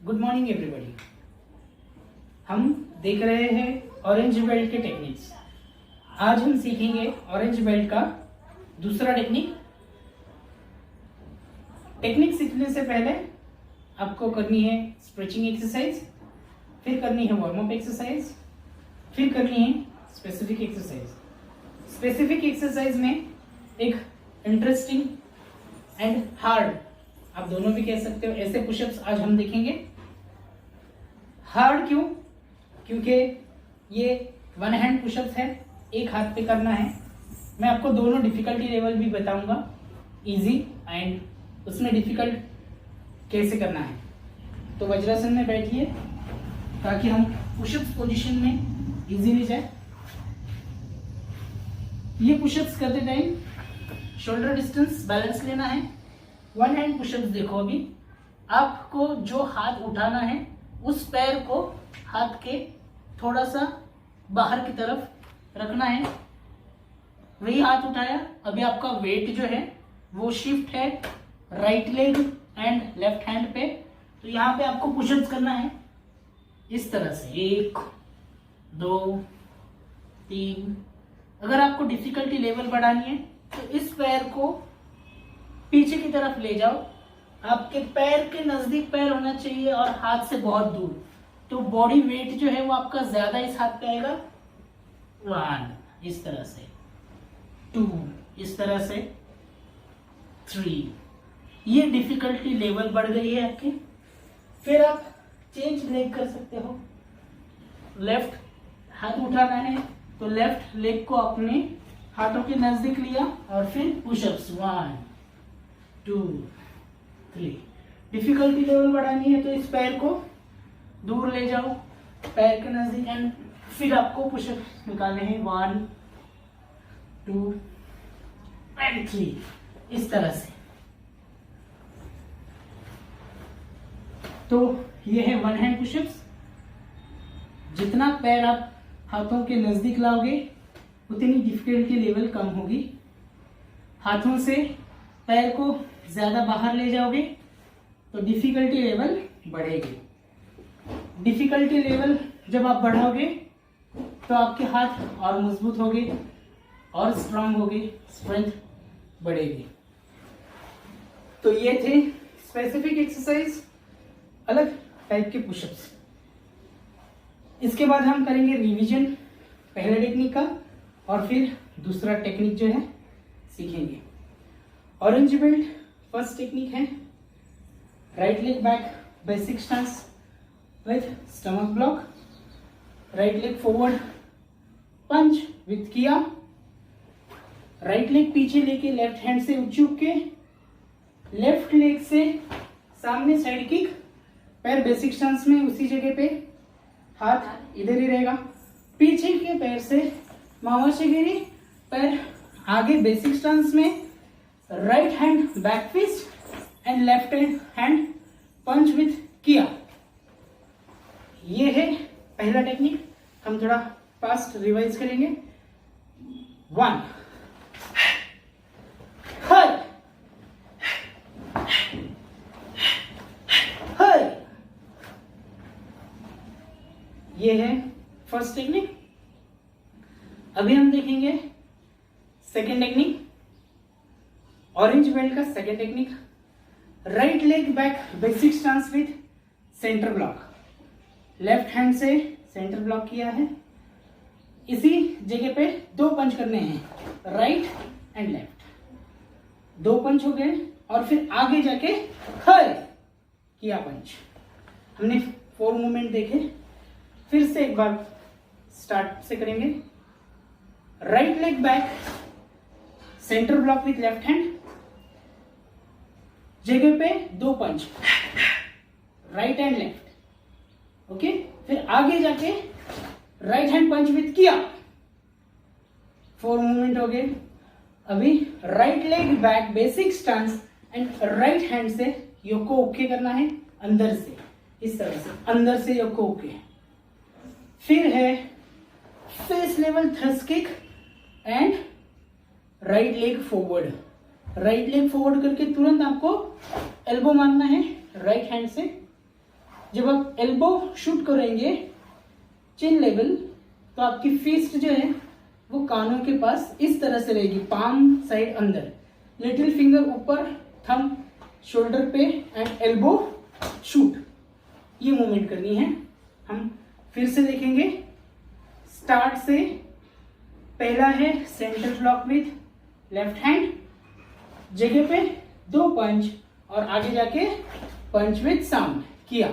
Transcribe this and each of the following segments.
Good morning everybody. हम देख रहे हैं ऑरेंज बेल्ट के टेक्निक्स। आज हम सीखेंगे ऑरेंज बेल्ट का दूसरा टेक्निक। टेक्निक सीखने से पहले आपको करनी है स्ट्रेचिंग एक्सरसाइज, फिर करनी है वार्म अप एक्सरसाइज, फिर करनी है स्पेसिफिक एक्सरसाइज। स्पेसिफिक एक्सरसाइज में एक इंटरेस्टिंग एंड हार्ड, आप दोनों भी कह सकते हो, ऐसे पुशअप्स आज हम देखेंगे। हार्ड क्यों? क्योंकि ये वन हैंड पुशअप्स है, एक हाथ पे करना है। मैं आपको दोनों डिफिकल्टी लेवल भी बताऊंगा, इजी एंड उसमें डिफिकल्ट कैसे करना है। तो वज्रासन में बैठिए ताकि हम पुशअप्स पोजीशन में इजीली जाए। ये पुशअप्स करते टाइम शोल्डर डिस्टेंस बैलेंस लेना है। वन हैंड पुशअप्स देखो, अभी आपको जो हाथ उठाना है उस पैर को हाथ के थोड़ा सा बाहर की तरफ रखना है। वही हाथ उठाया, अभी आपका वेट जो है वो शिफ्ट है right leg and left hand पे। तो यहाँ पे आपको पुशअप्स करना है इस तरह से, 1 2 3। अगर आपको डिफिकल्टी लेवल बढ़ानी है तो इस पैर को पीछे की तरफ ले जाओ। आपके पैर के नजदीक पैर होना चाहिए और हाथ से बहुत दूर, तो बॉडी वेट जो है वो आपका ज्यादा इस हाथ पे आएगा। 1 इस तरह से, 2 इस तरह से, 3। ये डिफिकल्टी लेवल बढ़ गई है आपकी। फिर आप चेंज लेग कर सकते हो। लेफ्ट हाथ उठाना है तो लेफ्ट लेग को अपने हाथों के नजदीक लिया और फिर पुशअप्स 1 2 3। डिफिकल्टी लेवल बढ़ानी है तो इस पैर को दूर ले जाओ पैर के नजदीक एंड फिर आपको पुशअप निकालने हैं 1 2 एंड 3 इस तरह से। तो ये है वन हैंड पुशअप्स। जितना पैर आप हाथों के नजदीक लाओगे उतनी डिफिकल्टी लेवल कम होगी। हाथों से पैर को ज्यादा बाहर ले जाओगे तो डिफिकल्टी लेवल बढ़ेगी। डिफिकल्टी लेवल जब आप बढ़ाओगे तो आपके हाथ और मजबूत होंगे और स्ट्रांग होंगे, स्ट्रेंथ बढ़ेगी। तो ये थे स्पेसिफिक एक्सरसाइज, अलग टाइप के पुशअप्स। इसके बाद हम करेंगे रिवीजन पहले टेक्निक का और फिर दूसरा टेक्निक जो है सीखेंगे। ऑरेंज बेल्ट फर्स्ट टेक्निक है right leg back basic stance with stomach block. Right leg forward punch with किया। राइट लेग पीछे लेके लेफ्ट हैंड से उचूक के लेफ्ट लेग से सामने साइड किक। पैर बेसिक स्टांस में उसी जगह पे, हाथ इधर ही रहेगा। पीछे के पैर से मावाशिगिरी, पैर आगे बेसिक स्टांस में। Right hand back fist and left hand punch with किया। ये है पहला टेक्निक। हम थोड़ा फास्ट रिवाइज करेंगे। 1 हर हर। ये है फर्स्ट टेक्निक। अभी हम देखेंगे सेकेंड टेक्निक, ऑरेंज बेल्ट का second technique. Right leg back basic stance with centre block. Left hand से सेंटर ब्लॉक किया है। इसी जगह पे 2 पंच करने हैं, राइट एंड लेफ्ट। 2 पंच हो गए और फिर आगे जाके हर किया पंच। हमने 4 मूवमेंट देखे, फिर से एक बार स्टार्ट से करेंगे। Right leg back centre block with left hand, जगह पे 2 पंच, राइट एंड लेफ्ट। ओके, फिर आगे जाके राइट हैंड पंच विथ किया। 4 मूवमेंट हो गए। अभी right leg back basic stance and right hand से योक को ओके करना है अंदर से, इस तरह से अंदर से योक को ओके। फिर है face level thrust kick and right leg forward. Right leg forward करके तुरंत आपको एल्बो मारना है राइट हैंड से। जब आप एल्बो शूट करेंगे चिन लेवल, तो आपकी फिस्ट जो है वो कानों के पास इस तरह से रहेगी, पाम साइड अंदर, लिटिल फिंगर ऊपर, थंब शोल्डर पे एंड एल्बो शूट, ये मूवमेंट करनी है। हम फिर से देखेंगे स्टार्ट से। पहला है centre block with left hand, जगह पे 2 पंच और आगे जाके पंच विथ साउंड किया।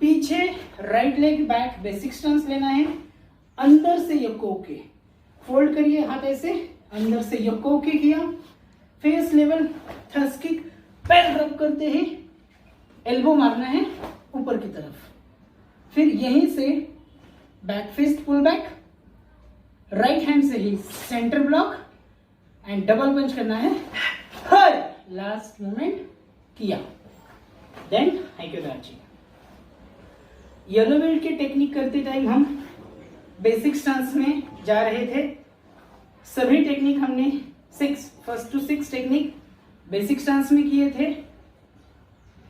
पीछे right leg back basic stance लेना है, अंदर से यक्को के फोल्ड करिए, हाथ ऐसे अंदर से यक्को के किया, फेस लेवल थर्स किक, पैर रब करते ही एल्बो मारना है ऊपर की तरफ। फिर यहीं से back fist pull back, right hand से ही centre block and double punch करना है, हाय लास्ट मोमेंट किया, देन हाइक्योदाची। येलो बेल्ट की टेक्निक करते टाइम हम बेसिक स्टांस में जा रहे थे। सभी टेक्निक हमने 6 first to 6 technique basic stance में किए थे।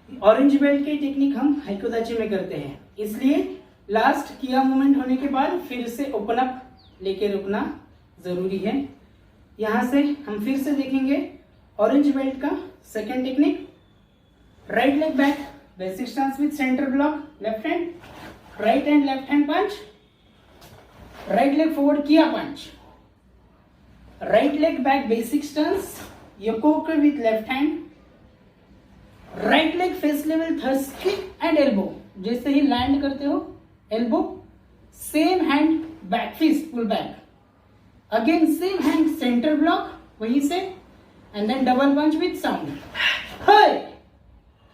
ऑरेंज बेल्ट की टेक्निक हम हाइक्योदाची में करते हैं, इसलिए लास्ट किया मूवमेंट होने के बाद फिर से ओपन अप लेके रुकना जरूरी है। यहां से हम फिर से देखेंगे ऑरेंज बेल्ट का second technique, right leg back basic stance with centre block, left hand, right hand left hand punch, right leg forward किया punch, right leg back basic stance योकोके with left hand, right leg face level thrust kick and elbow, जैसे ही land करते हो elbow, same hand back fist pull back, again same hand centre block वहीं से and then double punch with sound, हाय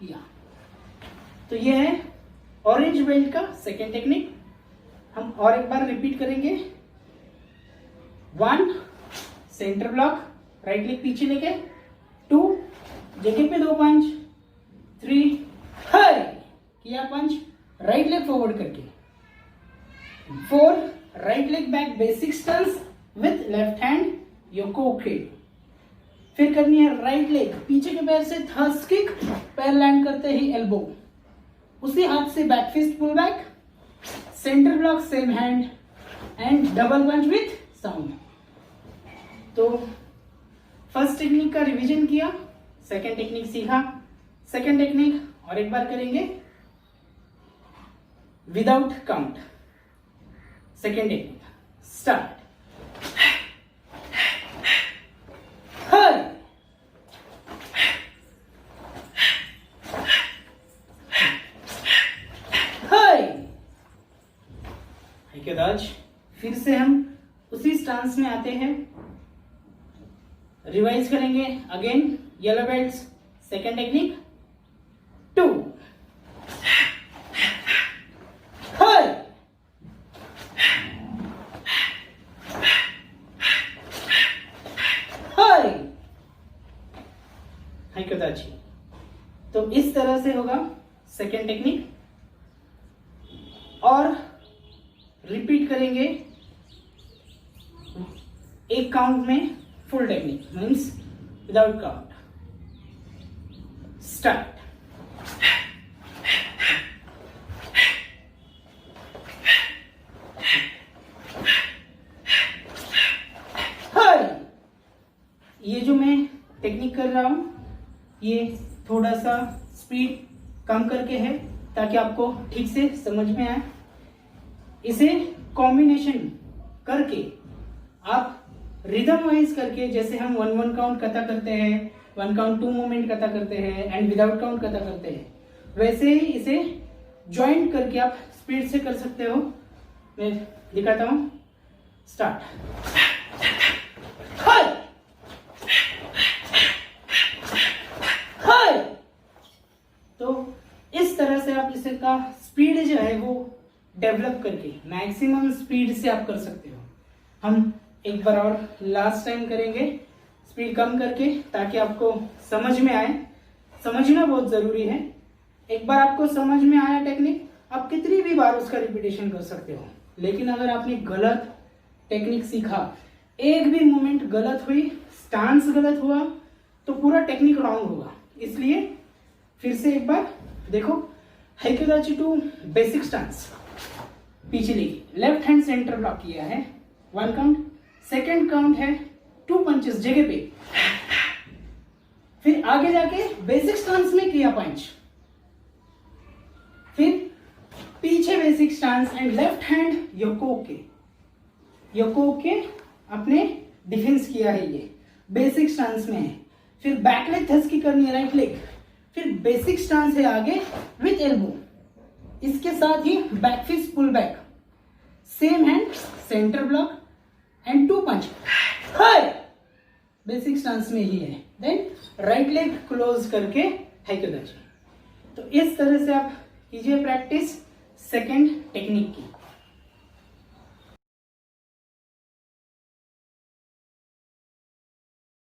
किया। तो ये है ऑरेंज बेल्ट का सेकेंड टेक्निक। हम और एक बार रिपीट करेंगे। 1 सेंटर ब्लॉक, राइट लेग पीछे लेके, 2 जगह पे 2 पंच, 3 हाय किया पंच राइट लेग फॉरवर्ड करके, 4 right leg back basic stance with left hand योकोके। फिर करनी है राइट लेग पीछे के पैर से थर्स किक, पैर लैंड करते ही एल्बो, उसी हाथ से back fist pull back, centre block same hand and double punch with sound. तो फर्स्ट टेक्निक का रिवीजन किया, सेकेंड टेक्निक सीखा। सेकेंड टेक्निक और एक बार करेंगे without count. Second technique start. फिर से हम उसी स्टांस में आते हैं, रिवाइज करेंगे again yellow belts second technique 2 हाय हाय हाइक्योदाची। तो इस तरह से होगा सेकेंड टेक्निक और रिपीट करेंगे एक काउंट में full technique means without count. Start. ये जो मैं टेक्निक कर रहा हूं ये थोड़ा सा स्पीड कम करके है ताकि आपको ठीक से समझ में आए। इसे कॉम्बिनेशन करके आप रिदम वाइज करके, जैसे हम 1-1 काउंट कथा करते हैं, 1 काउंट 2 मूवमेंट कथा करते हैं एंड विदाउट काउंट कथा करते हैं, वैसे ही इसे ज्वाइंट करके आप स्पीड से कर सकते हो। मैं दिखाता हूं। स्टार्ट। हाय हाय। तो इस तरह से आप इसे का स्पीड जो है वो डेवलप करके मैक्सिमम स्पीड से आप कर सकते हो। हम एक बार और लास्ट टाइम करेंगे स्पीड कम करके ताकि आपको समझ में आए। समझना बहुत जरूरी है। एक बार आपको समझ में आया टेक्निक, आप कितनी भी बार उसका रिपीटेशन कर सकते हो। लेकिन अगर आपने गलत टेक्निक सीखा, एक भी मूवमेंट गलत हुई, स्टांस गलत हुआ, तो पूरा टेक्निक रॉन्ग होगा। इसलिए फिर से एक बार देखो, हाइक्योदाची टू बेसिक स्टांस, पीछे देखिए लेफ्ट हैंड सेंटर ब्लॉक किया है, 1 काउंट, सेकंड काउंट है 2 पंचेस जगह पे, फिर आगे जाके बेसिक स्टांस में किया पंच, फिर पीछे basic stance and left hand योकोक के अपने डिफेंस किया है, ये बेसिक स्टांस में है, फिर बैक लेग थ्रस्ट की करनी है राइट लेग, फिर बेसिक स्टांस है आगे विथ एल्बो, इसके साथ ही back fist pull back, same hand centre block and 2 punch, basic stance में ही है, देन राइट लेग क्लोज करके हाइक्योदाची। तो इस तरह से आप कीजिए प्रैक्टिस सेकंड टेक्निक की।